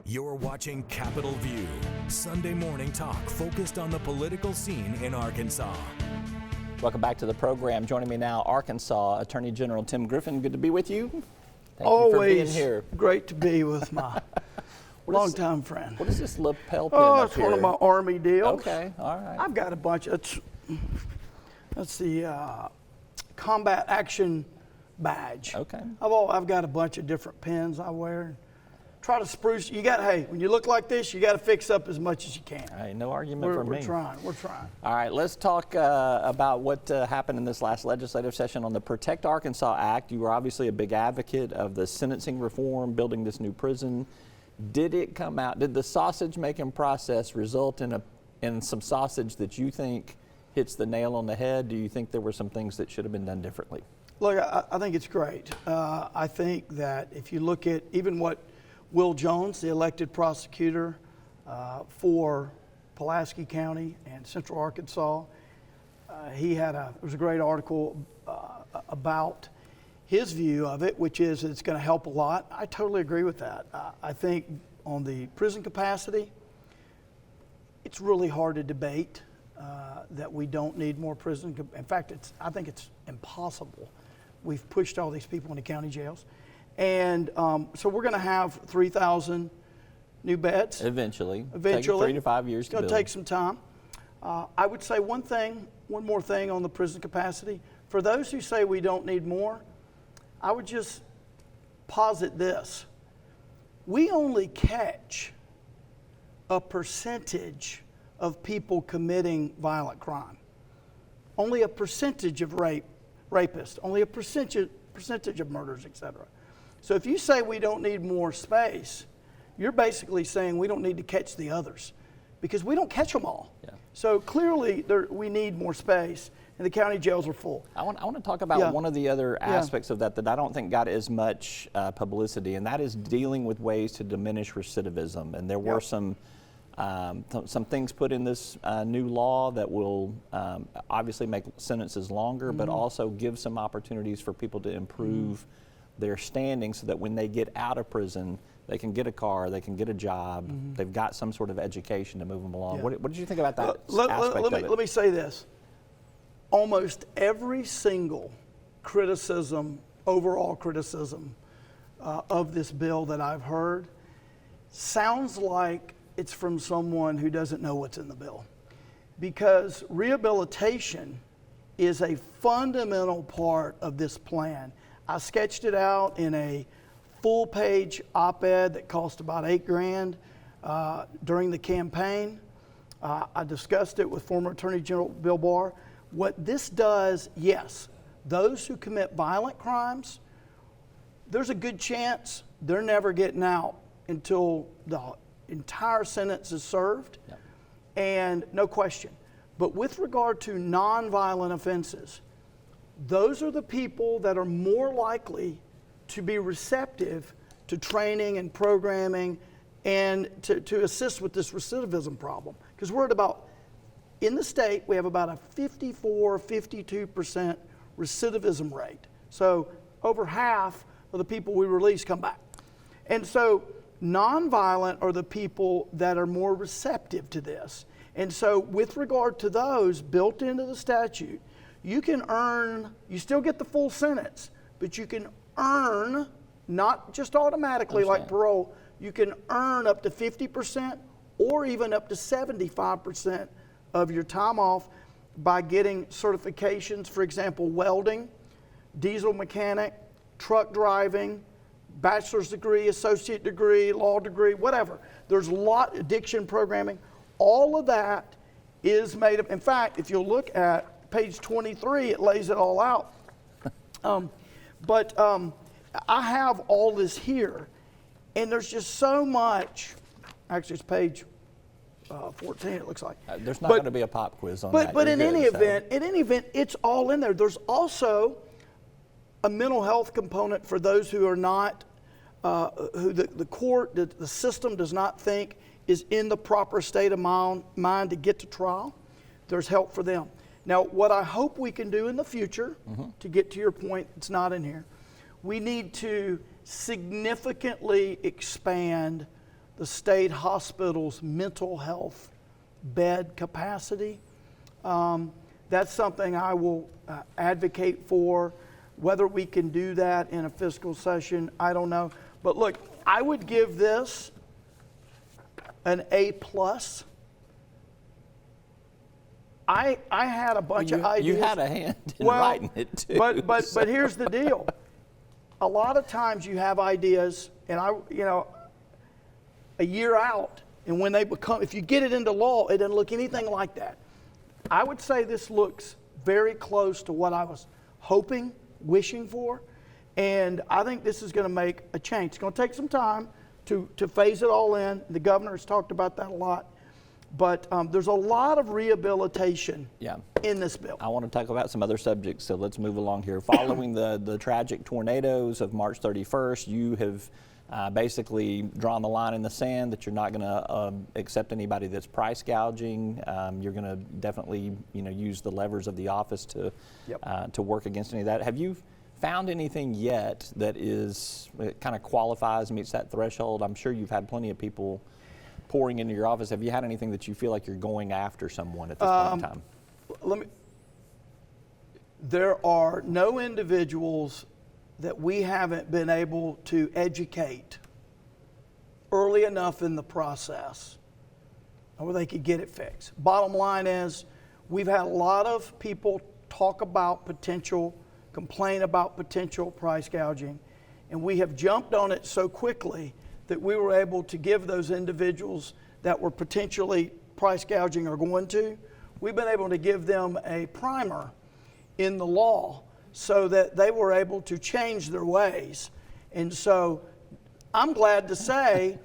You're watching Capitol View, Sunday morning talk focused on the political scene in Arkansas. Welcome back to the program. Joining me now, Arkansas Attorney General Tim Griffin. Good to be with you. Thank Always you for being here. Great to be with my longtime friend. What is this lapel pin Oh, up it's here? one of my Army deals. Okay, all right. I've got a bunch. That's the Combat Action Badge. Okay. I've got a bunch of different pins I wear. Try to spruce. Hey, when you look like this, you got to fix up as much as you can. All right, no argument for me. We're trying. All right, let's talk about what happened in this last legislative session on the Protect Arkansas Act. You were obviously a big advocate of the sentencing reform, building this new prison. Did it come out? Did the sausage-making process result in some sausage that you think hits the nail on the head? Do you think there were some things that should have been done differently? Look, I think it's great. I think that if you look at even what Will Jones, the elected prosecutor for Pulaski County and Central Arkansas, there was a great article about his view of it, which is it's going to help a lot. I totally agree with that. I think on the prison capacity, it's really hard to debate that we don't need more prison. In fact, I think it's impossible. We've pushed all these people into county jails. And so we're going to have 3,000 new beds. Eventually. Take 3 to 5 years to build. It's going to take some time. I would say one more thing on the prison capacity. For those who say we don't need more, I would just posit this. We only catch a percentage of people committing violent crime. Only a percentage of rapists, only a percentage of murders, etc. So if you say we don't need more space, you're basically saying we don't need to catch the others because we don't catch them all. Yeah. So clearly we need more space, and the county jails are full. I want to talk about one of the other aspects of that I don't think got as much publicity, and that is dealing with ways to diminish recidivism. And there were some things put in this new law that will obviously make sentences longer, but also give some opportunities for people to improve their standing so that when they get out of prison, they can get a car, they can get a job, they've got some sort of education to move them along. Yeah. What did you think about that aspect of it? Let me say this. Almost every single overall criticism of this bill that I've heard sounds like it's from someone who doesn't know what's in the bill. Because rehabilitation is a fundamental part of this plan. I sketched it out in a full-page op-ed that cost about $8,000 during the campaign. I discussed it with former Attorney General Bill Barr. What this does, yes, those who commit violent crimes, there's a good chance they're never getting out until the entire sentence is served, and no question. But with regard to nonviolent offenses, those are the people that are more likely to be receptive to training and programming and to assist with this recidivism problem. Because in the state, we have about a 52% recidivism rate. So over half of the people we release come back. And so nonviolent are the people that are more receptive to this. And so with regard to those built into the statute, you still get the full sentence, but you can earn, not just automatically like parole, you can earn up to 50% or even up to 75% of your time off by getting certifications, for example, welding, diesel mechanic, truck driving, bachelor's degree, associate degree, law degree, whatever. There's a lot, addiction programming. All of that is made of, in fact, if you'll look at page 23, it lays it all out. But I have all this here, and there's just so much. Actually, it's page 14, it looks like. There's not going to be a pop quiz on that. But in any event, it's all in there. There's also a mental health component for those who are not, who the court, the system does not think is in the proper state of mind to get to trial. There's help for them. Now, what I hope we can do in the future, to get to your point, it's not in here, we need to significantly expand the state hospital's mental health bed capacity. That's something I will advocate for. Whether we can do that in a fiscal session, I don't know. But look, I would give this an A+. I had a bunch of ideas. You had a hand in writing it too. But here's the deal. A lot of times you have ideas, and a year out, and when they become, if you get it into law, it doesn't look anything like that. I would say this looks very close to what I was hoping, wishing for, and I think this is going to make a change. It's going to take some time to phase it all in. The governor has talked about that a lot. But there's a lot of rehabilitation in this bill. I want to talk about some other subjects, so let's move along here. Following the tragic tornadoes of March 31st, you have basically drawn the line in the sand that you're not going to accept anybody that's price gouging. You're going to definitely use the levers of the office to work against any of that. Have you found anything yet that kind of qualifies, meets that threshold? I'm sure you've had plenty of people pouring into your office. Have you had anything that you feel like you're going after someone at this point in time? There are no individuals that we haven't been able to educate early enough in the process where they could get it fixed. Bottom line is, we've had a lot of people complain about potential price gouging, and we have jumped on it so quickly that we were able to give those individuals that were potentially price gouging or going to, we've been able to give them a primer in the law so that they were able to change their ways. And so I'm glad to say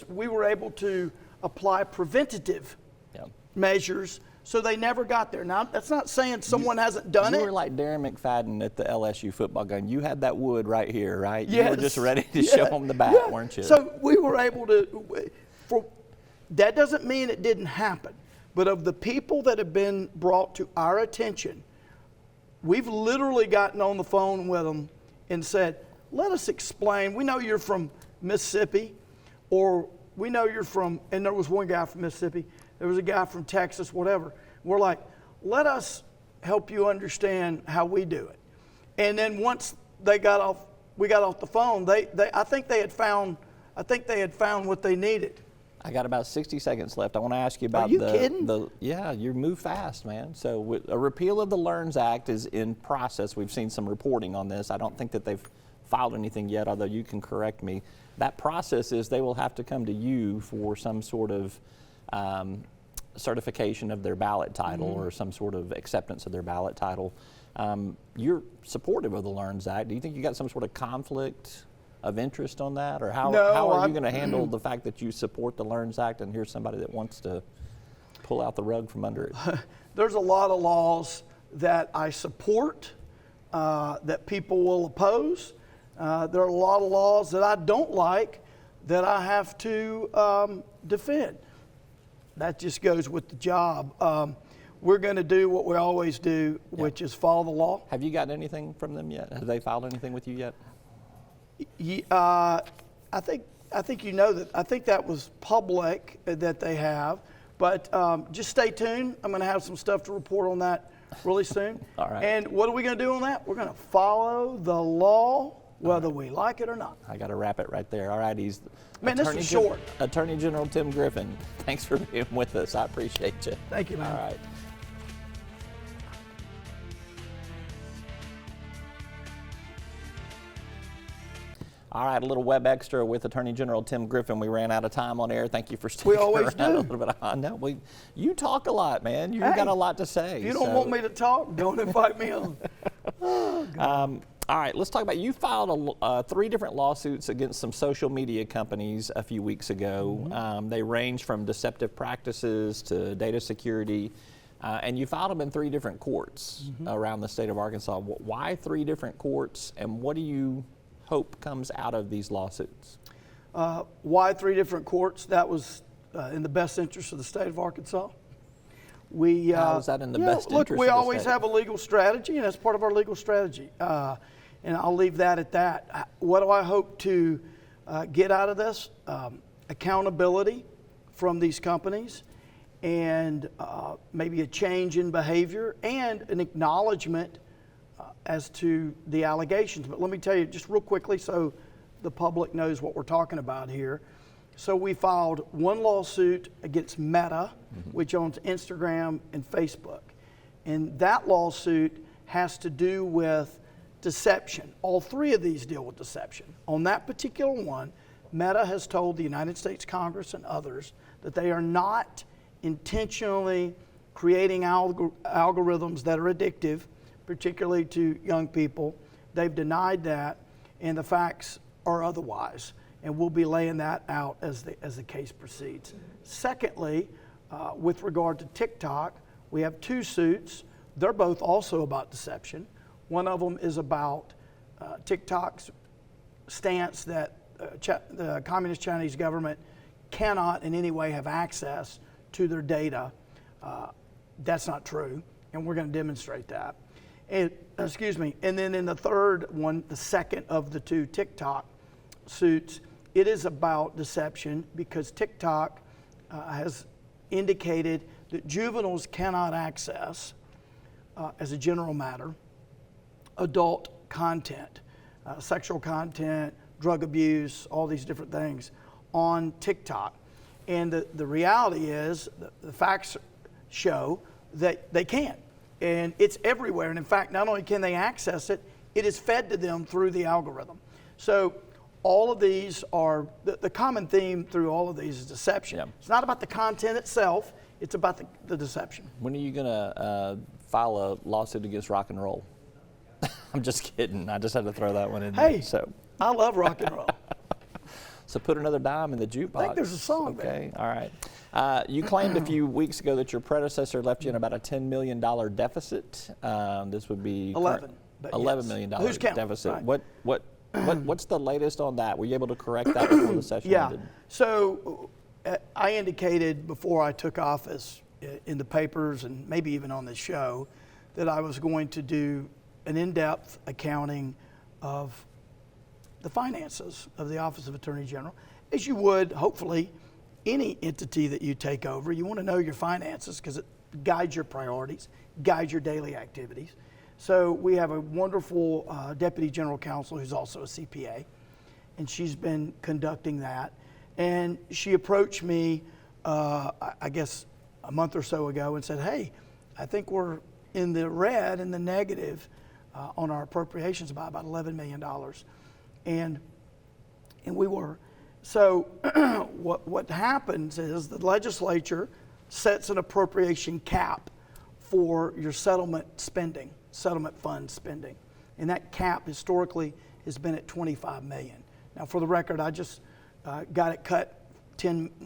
we were able to apply preventative measures so they never got there. Now, that's not saying someone hasn't done it. You were like Darren McFadden at the LSU football game. You had that wood right here, right? Yes. You were just ready to show them the bat, weren't you? So we were able to, that doesn't mean it didn't happen, but of the people that have been brought to our attention, we've literally gotten on the phone with them and said, let us explain. We know you're from Mississippi, or we know you're from, and there was one guy from Mississippi, there was a guy from Texas, whatever. We're like, let us help you understand how we do it. And then once we got off the phone, I think they had found what they needed. I got about 60 seconds left. I want to ask you about kidding? Yeah, you move fast, man. So a repeal of the LEARNS Act is in process. We've seen some reporting on this. I don't think that they've filed anything yet, although you can correct me. That process is they will have to come to you for some sort of certification of their ballot title or some sort of acceptance of their ballot title. You're supportive of the LEARNS Act. Do you think you got some sort of conflict of interest on that? Or how are you going to handle the fact that you support the LEARNS Act and here's somebody that wants to pull out the rug from under it? There's a lot of laws that I support that people will oppose. There are a lot of laws that I don't like that I have to defend. That just goes with the job. We're going to do what we always do, which is follow the law. Have you gotten anything from them yet? Have they filed anything with you yet? I think you know that. I think that was public that they have. But just stay tuned. I'm going to have some stuff to report on that really soon. All right. And what are we going to do on that? We're going to follow the law, whether we like it or not. I got to wrap it right there. All right, this is short. Attorney General Tim Griffin, thanks for being with us. I appreciate you. Thank you, man. All right. All right, a little web extra with Attorney General Tim Griffin. We ran out of time on air. Thank you for sticking around. We always do. A little bit. No, you talk a lot, man. You've got a lot to say. If you don't want me to talk, don't invite me on. All right, let's talk about, you filed 3 different lawsuits against some social media companies a few weeks ago. They range from deceptive practices to data security, and you filed them in 3 different courts around the state of Arkansas. Why 3 different courts, and what do you hope comes out of these lawsuits? Why 3 different courts? That was in the best interest of the state of Arkansas. How is that in the best interest look, of we the always state? have a legal strategy, and that's part of our legal strategy. And I'll leave that at that. What do I hope to get out of this? accountability from these companies, and maybe a change in behavior and an acknowledgement as to the allegations. But let me tell you just real quickly so the public knows what we're talking about here. So we filed one lawsuit against Meta, which owns Instagram and Facebook. And that lawsuit has to do with deception. All three of these deal with deception. On that particular one, Meta has told the United States Congress and others that they are not intentionally creating algorithms that are addictive, particularly to young people. They've denied that, and the facts are otherwise. And we'll be laying that out as the case proceeds. Secondly, with regard to TikTok, we have two suits. They're both also about deception. One of them is about TikTok's stance that the Communist Chinese government cannot in any way have access to their data. That's not true, and we're going to demonstrate that. And, and then in the third one, the second of the two TikTok suits, it is about deception because TikTok has indicated that juveniles cannot access, as a general matter, adult content, sexual content, drug abuse, all these different things on TikTok. And the reality is, the facts show that they can. And it's everywhere. And in fact, not only can they access it, it is fed to them through the algorithm. So all of these are, the common theme through all of these is deception. Yep. It's not about the content itself, it's about the deception. When are you going to file a lawsuit against rock and roll? I'm just kidding. I just had to throw that one in there. Hey, so I love rock and roll. So put another dime in the jukebox. I think there's a song okay, there. All right. You claimed a few weeks ago that your predecessor left you in about a $10 million deficit. This would be $11 million deficit. Right. What's the latest on that? Were you able to correct that before the session ended? So I indicated before I took office in the papers and maybe even on this show that I was going to do an in-depth accounting of the finances of the Office of Attorney General, as you would, hopefully, any entity that you take over. You want to know your finances because it guides your priorities, guides your daily activities. So we have a wonderful Deputy General Counsel who's also a CPA, and she's been conducting that. And she approached me, I guess, a month or so ago and said, hey, I think we're in the red, in the negative on our appropriations by about $11 million. And we were. So what happens is the legislature sets an appropriation cap for your settlement spending, settlement fund spending. And that cap historically has been at $25 million. Now for the record, I just got it cut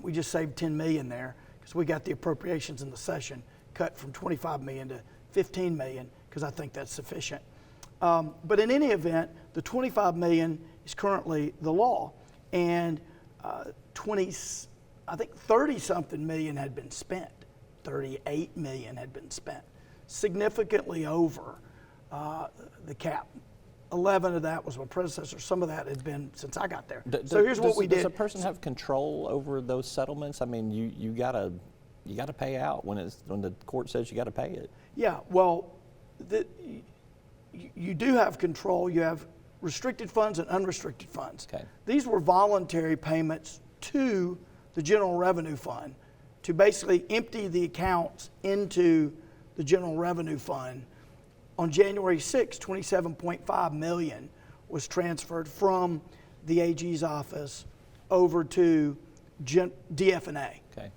we just saved $10 million there because we got the appropriations in the session cut from $25 million to $15 million because I think that's sufficient. But in any event, the $25 million is currently the law, and 30-something million had been spent. 38 million had been spent, significantly over the cap. 11 of that was my predecessor. Some of that had been since I got there. So here's what we did. Does a person have control over those settlements? I mean, you gotta pay out when the court says you got to pay it. Yeah. Well, you do have control. You have restricted funds and unrestricted funds. Okay. These were voluntary payments to the General Revenue Fund to basically empty the accounts into the General Revenue Fund. On January 6, 27.5 million was transferred from the AG's office over to DF&A. Okay.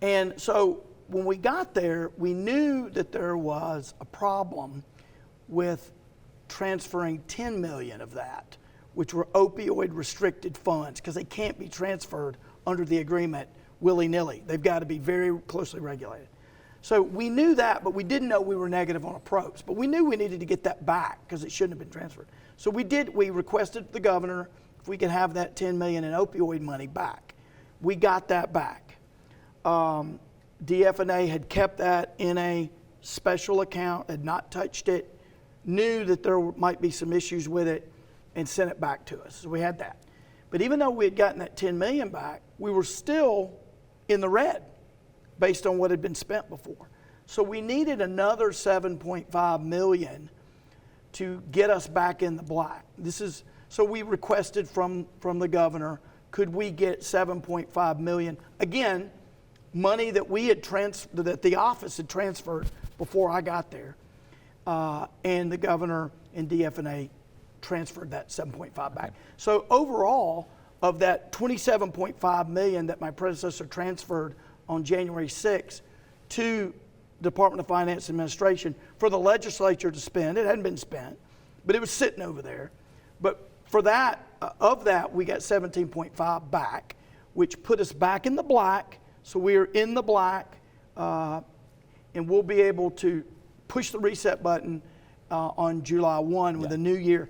And so when we got there, we knew that there was a problem with transferring 10 million of that, which were opioid restricted funds, because they can't be transferred under the agreement willy-nilly. They've got to be very closely regulated. So we knew that, but we didn't know we were negative on approach. But we knew we needed to get that back because it shouldn't have been transferred. So we requested the governor if we could have that 10 million in opioid money back. We got that back. DF&A had kept that in a special account, had not touched it, knew that there might be some issues with it, and sent it back to us. So we had that. But even though we had gotten that $10 million back, we were still in the red based on what had been spent before. So we needed another $7.5 million to get us back in the black. So we requested from the governor, could we get $7.5 million? Again, money that that the office had transferred before I got there. And the governor and DF&A transferred that 7.5 back. So overall, of that $27.5 million that my predecessor transferred on January 6th to Department of Finance Administration for the legislature to spend, it hadn't been spent, but it was sitting over there. But for that, of that, we got 17.5 back, which put us back in the black. So we are in the black, and we'll be able to push the reset button on July 1 with a new year.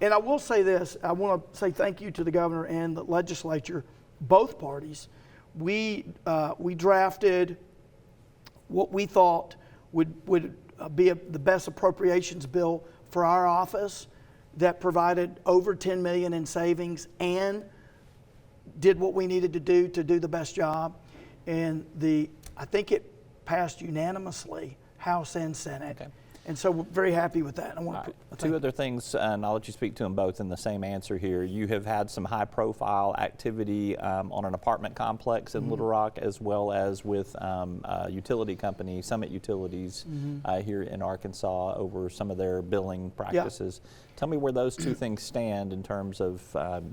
And I will say this, I want to say thank you to the governor and the legislature, both parties. We drafted what we thought would be the best appropriations bill for our office that provided over $10 million in savings and did what we needed to do the best job. And I think it passed unanimously, House and Senate. Okay. And so we're very happy with that. Two other things, and I'll let you speak to them both in the same answer here. You have had some high-profile activity on an apartment complex in Little Rock, as well as with a utility company, Summit Utilities, here in Arkansas, over some of their billing practices. Yeah. Tell me where those two things stand in terms of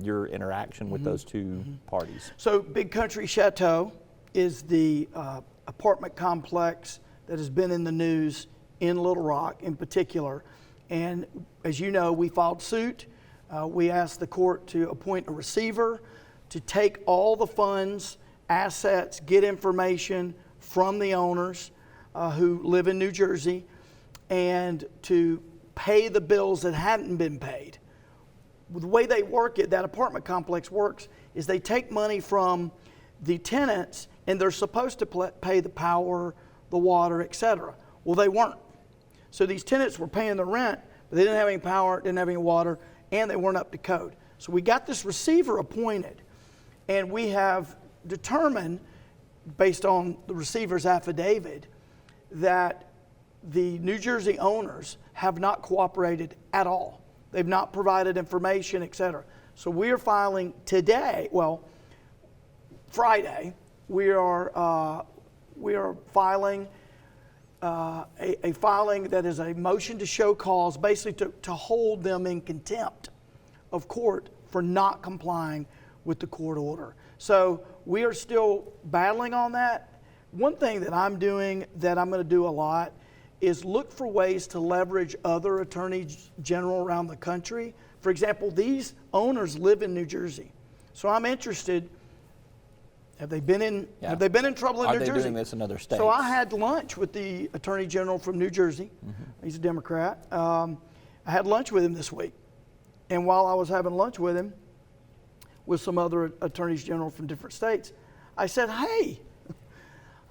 your interaction with those two parties. So Big Country Chateau is the apartment complex that has been in the news in Little Rock in particular. And as you know, we filed suit. We asked the court to appoint a receiver to take all the funds, assets, get information from the owners who live in New Jersey, and to pay the bills that hadn't been paid. The way they work that apartment complex works, is they take money from the tenants and they're supposed to pay the power, the water, etc. Well, they weren't. So these tenants were paying the rent, but they didn't have any power, didn't have any water, and they weren't up to code. So we got this receiver appointed, and we have determined, based on the receiver's affidavit, that the New Jersey owners have not cooperated at all. They've not provided information, et cetera. So we are filing today, Friday, we are filing a filing that is a motion to show cause, basically to hold them in contempt of court for not complying with the court order. So we are still battling on that. One thing that I'm doing that I'm going to do a lot is look for ways to leverage other attorneys general around the country. For example, these owners live in New Jersey. So I'm interested, have they been in trouble in New Jersey? Are they doing this in other states? So I had lunch with the Attorney General from New Jersey. He's a Democrat. I had lunch with him this week. And while I was having lunch with him, with some other attorneys general from different states, I said, hey,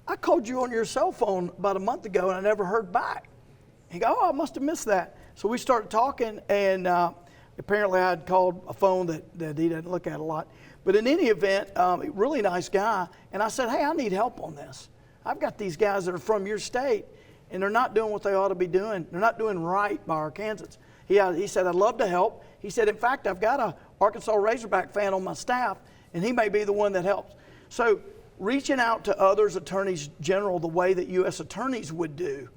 I called you on your cell phone about a month ago and I never heard back. He goes, oh, I must have missed that. So we started talking, and apparently I had called a phone that he doesn't look at a lot. But in any event, really nice guy. And I said, hey, I need help on this. I've got these guys that are from your state, and they're not doing what they ought to be doing. They're not doing right by Arkansans. He said, I'd love to help. He said, in fact, I've got a Arkansas Razorback fan on my staff, and he may be the one that helps. So reaching out to others, attorneys general, the way that U.S. attorneys would do,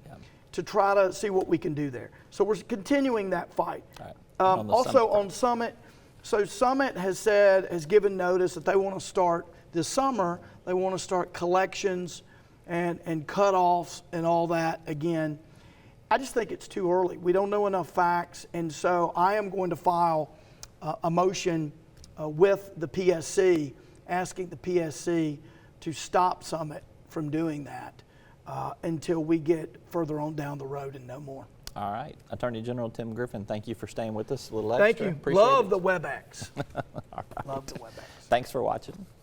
to try to see what we can do there. So we're continuing that fight. Right. Also on Summit, so Summit has given notice that they want to start this summer, they want to start collections and cutoffs and all that again. I just think it's too early. We don't know enough facts, and so I am going to file a motion with the PSC, asking the PSC to stop Summit from doing that until we get further on down the road and know more. All right. Attorney General Tim Griffin, thank you for staying with us a little extra. Thank you. Love the WebEx. All right. Love the WebEx. Thanks for watching.